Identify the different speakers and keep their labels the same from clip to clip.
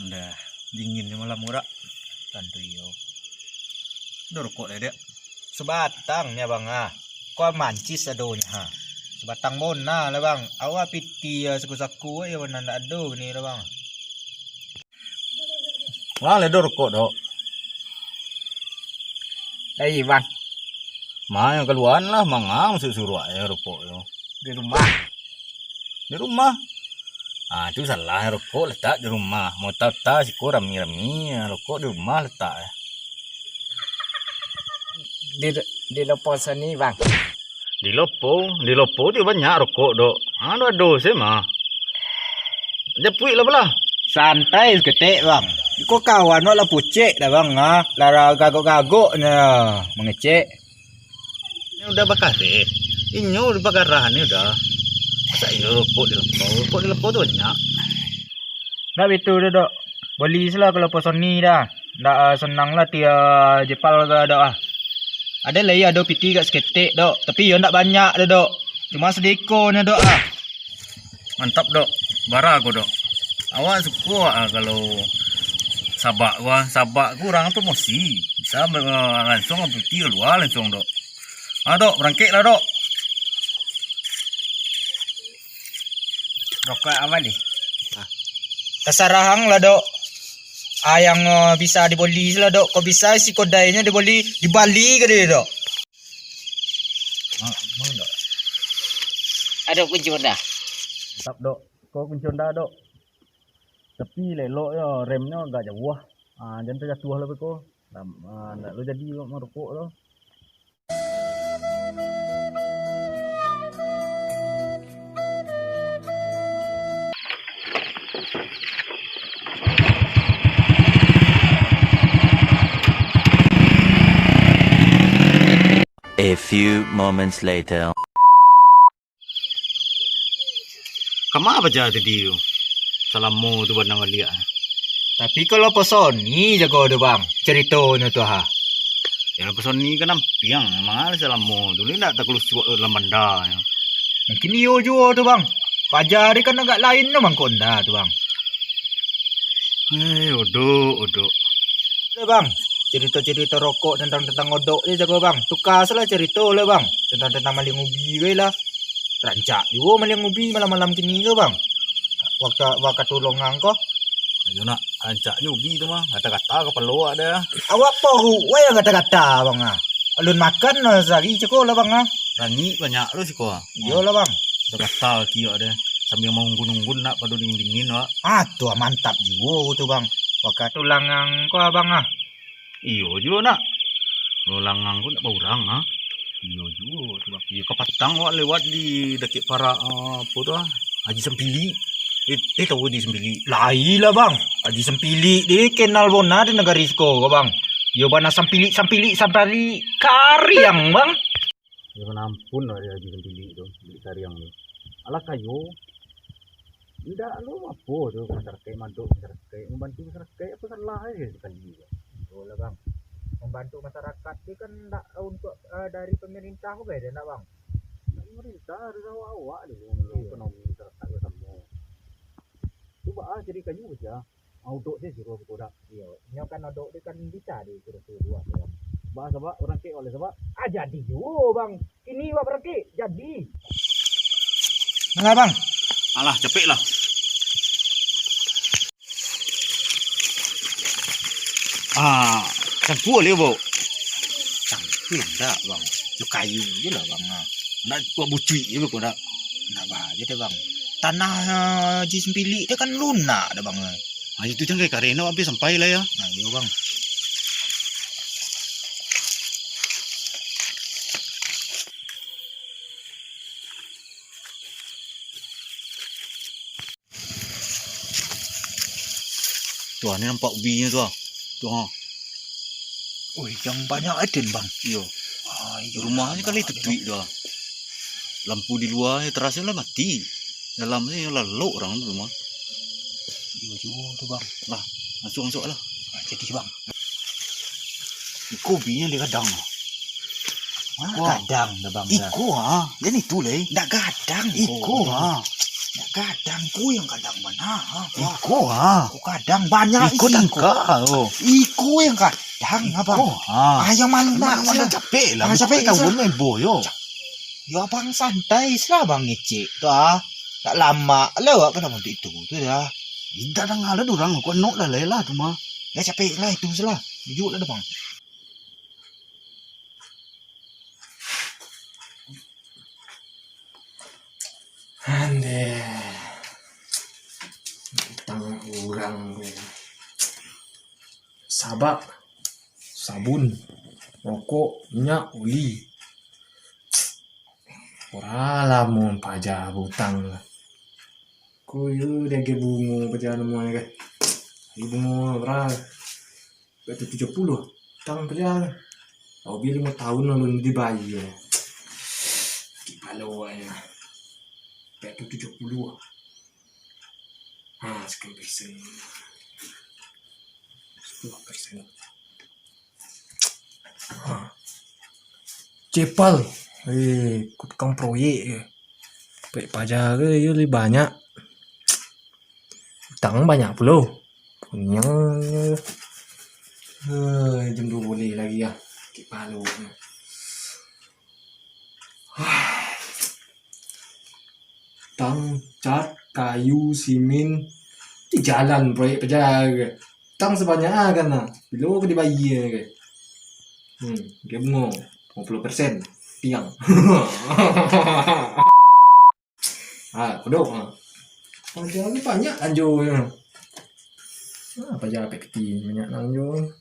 Speaker 1: Udah dingin malam murah. Tantu iyo. Udah rokok deh.
Speaker 2: Sebatang ya bang Kau mancis adonya ha. Sebatang mona lah bang. Awak piti saku-saku ya mana nak ado ni lah bang.
Speaker 1: Wah le rokok dok.
Speaker 2: Bang.
Speaker 1: Yang keluar lah mangang suruh aja rokok yo.
Speaker 2: Di rumah.
Speaker 1: Di rumah. Itu salah rokok letak di rumah. Mau tahu sih kau rami-rami rokok di rumah letak.
Speaker 2: Di lopo sini bang.
Speaker 1: Di lopo dia banyak rokok dok. Ada sih mah. Jepuit lah belah.
Speaker 2: Santai seketik bang. Kau kawan lah pucik dah bang Lara gagok-gagok mengecek.
Speaker 1: Ini udah bakar deh. Ini udah bakaran ni udah. Masa ini rokok di lopo tu banyak.
Speaker 2: Nak betul dah dok. Beli lah kalau Sony dah. Dah senang lah tia jepal ke dok Ada lagi ada piti kat seketik dok. Tapi yo nak banyak dah dok. Cuma sedekor ni dok
Speaker 1: Mantap dok. Bara aku dok. Awak suka kalau sabak kurang promosi. Bisa langsung piti keluar langsung dok. Dok berangkit lah dok.
Speaker 2: Rokok apa ni? Terserahang lah dok. Yang bisa dibeli lah dok. Kau bisa si kodainya dibeli di Bali ke dia dok?
Speaker 1: Mau dok.
Speaker 2: Ada kunci dah.
Speaker 1: Mantap dok. Kau kunci dah dok. Tapi lelok ya remnya agak jauh. Jangan terjatuh lah kau. Nak lo jadi merokok lo.
Speaker 3: A few moments later.
Speaker 1: Kamu apa jadi tadi? Salamu tu buat nama dia.
Speaker 2: Tapi kalau Sony jago tu bang. Ceritanya tu ha.
Speaker 1: Ya pesan ni kan nampiang. Mana salamu tu ni nak tak kelus dalam bandar.
Speaker 2: Mungkin iyo juga tu bang. Pajar dia kan agak lain tu bang konda tu bang.
Speaker 1: Odok.
Speaker 2: Tu bang. Cerita-cerita rokok tentang odok dia jago bang. Tukar salah cerita lah bang. Tentang maling ubi ke lah. Rancak juga maling ubi malam-malam kini ke bang. Waktu tolongan kau.
Speaker 1: Ayo nak rancaknya ubi tu mah. Kata-kata kepala ada.
Speaker 2: Awak poru. Wah yang kata-kata bang Alun makan sehari cukup lah bang
Speaker 1: Rani banyak lu sih kau.
Speaker 2: Iya lah bang.
Speaker 1: Kata-kata kira ada. Sambil mau nunggun nak pada dingin-dingin wak.
Speaker 2: Tuh mantap juga tu bang. Waktu tulangan kau bang
Speaker 1: Iyo juga nak. Langang pun nak baurang Iyo juga tu bang. Iyo kepatang wak lewat di dekat para apa tu Haji Sempili. Tahu di Sempili.
Speaker 2: Lai lah bang. Haji Sempili dia kenal bona di negara Isko kau bang. Yo bana Sempili kari yang bang.
Speaker 1: Ya ampun lah dia Haji Sempili tu. Beli kariang tu. Alah kayu. Tidak lu apa tu masyarakat manduk masyarakat membantu masyarakat apa salah aja sekali.
Speaker 2: Betul lah bang. Membantu masyarakat dia kan tak untuk dari pemerintah juga dia nak bang.
Speaker 1: Pemerintah harus awak dia ekonomi masyarakat bersama. Cuba jadi kayu aja. Uduk dia suruh kodak.
Speaker 2: Iya. Nyo kan odok dia kan bisa dia suruh buat bang.
Speaker 1: Sebab orang kek oleh sebab.
Speaker 2: Jadi juga bang. Ini wak berarti jadi. Mana bang?
Speaker 1: Alah cepet lah. Campur dia bau.
Speaker 2: Campur tak bang. Lu kayu je lah bang.
Speaker 1: Nak buat bucui je kau nak.
Speaker 2: Nak bahagia deh bang. Tanah Haji Sempili dia kan lunak dah bang.
Speaker 1: Itu jangan kayak karena habis sampai lah ya.
Speaker 2: Iya bang.
Speaker 1: Tuh ni nampak ubinya tu Tuh
Speaker 2: Oi, yang banyak ada bang.
Speaker 1: Iya. Rumahnya kali tetuik tu Lampu di luar terasa lah mati. Dalamnya lalu orang tu rumah.
Speaker 2: Iya juga tu bang.
Speaker 1: Lah, masuk lah.
Speaker 2: Jadi bang.
Speaker 1: Iko ubinya dia kadang.
Speaker 2: Kadang dah bang.
Speaker 1: Iko jadi tu leh.
Speaker 2: Dak gadang.
Speaker 1: Iko
Speaker 2: Ya kadang ku yang kadang mana?
Speaker 1: Iko ha.
Speaker 2: Ku kadang banyak
Speaker 1: Iko
Speaker 2: ikan ku.
Speaker 1: tingka. Oh.
Speaker 2: Iku yang kadang abang.
Speaker 1: Iko ha.
Speaker 2: Yang mana?
Speaker 1: Mana capek lah.
Speaker 2: Capek
Speaker 1: Kau
Speaker 2: isa.
Speaker 1: main boyo.
Speaker 2: Ya abang santai lah bang ngecek tu ah. Tak lama lewat kan abang itu tu dah.
Speaker 1: Tidak ada ngalah orang. Kau nok lah lela tu mah.
Speaker 2: Ya capek lah itu salah. Jujur lah dah bang.
Speaker 4: Ande. Utang orang gue. Sabak, sabun, rokok, minyak, oli. Oralah mau pajak hutang lah. Koyo dia ke bunga pajak nama ni kan. Bunga berapa? Berapa 70. Hutang pajak. Oh bila 5 tahun lalu dibayar. Kepala ya. Berapa 70. Sekian persen. 10%. Cepal. Tukang proyek ke. Baik pajak ke, dia lebih banyak. Hutang banyak pula. Punya. Jam 2 boleh lagi ya. Kepala. Hutang, cat, kayu, simen. Di jalan proyek pajak. Hutang sebanyak kan lah. Bila aku dibayar ke. Dia bunga 50%. Tiang. Kodok. Pajak ni banyak lanjut. Pajak PPT banyak lanjut.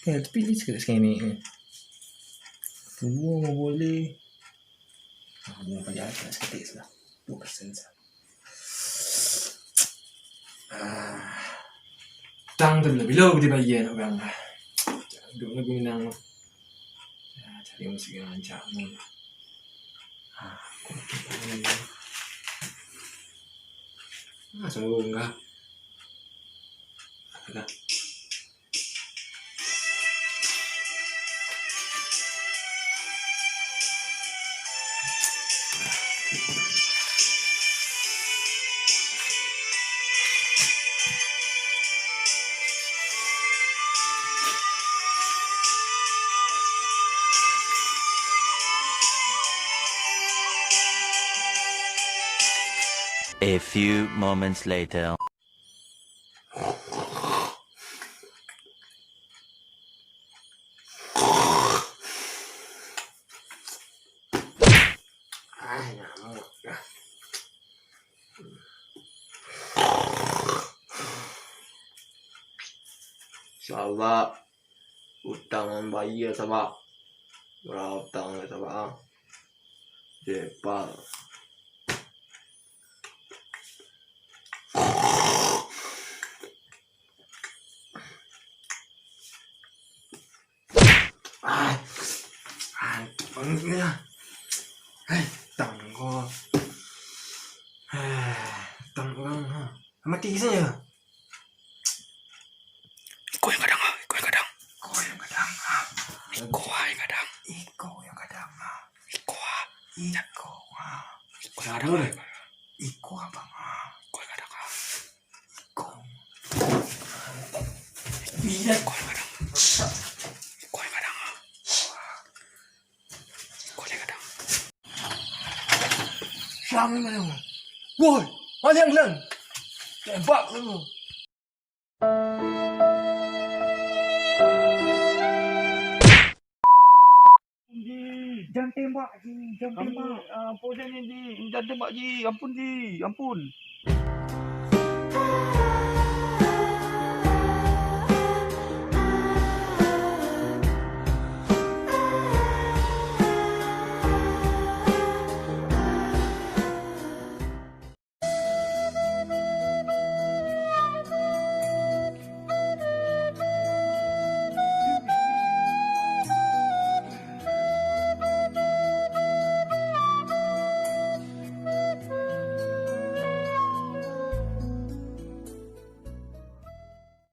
Speaker 4: Tapi dia cakap sekarang ni. Bunga boleh. Bunga pajak tak seketik salah. 2% salah. Hutang tu bila aku dibayar nak orang. Duduk lagu Minang. Cari musik yang lancar pun. Selalu enggak. Ada.
Speaker 3: A few moments later.
Speaker 4: Nyamuk ya.
Speaker 5: Sahabat hutang bayar sahabat. Berapa hutang sahabat Cepal.
Speaker 4: Panggilnya. Hutang kau. Hutang orang. Mati saja.
Speaker 1: Iko yang kadang ha. Iko yang kadang.
Speaker 4: Kau yang kadang.
Speaker 1: Iko ha yang kadang.
Speaker 4: Iko yang kadang.
Speaker 1: Iko ha.
Speaker 4: Iko.
Speaker 1: Iko yang kadang.
Speaker 4: Iko abang.
Speaker 1: Iko yang kadang ha.
Speaker 4: Iko.
Speaker 1: Iya. Iko yang kadang. Iko yang kadang ha. Iko yang kadang.
Speaker 4: Siapa yang mana? Woi, mana yang lain? Tembak lu.
Speaker 2: Jangan tembak je. Jangan
Speaker 1: Kamu
Speaker 2: tembak.
Speaker 1: apa jangan tembak ji. Ampun ji. Ampun.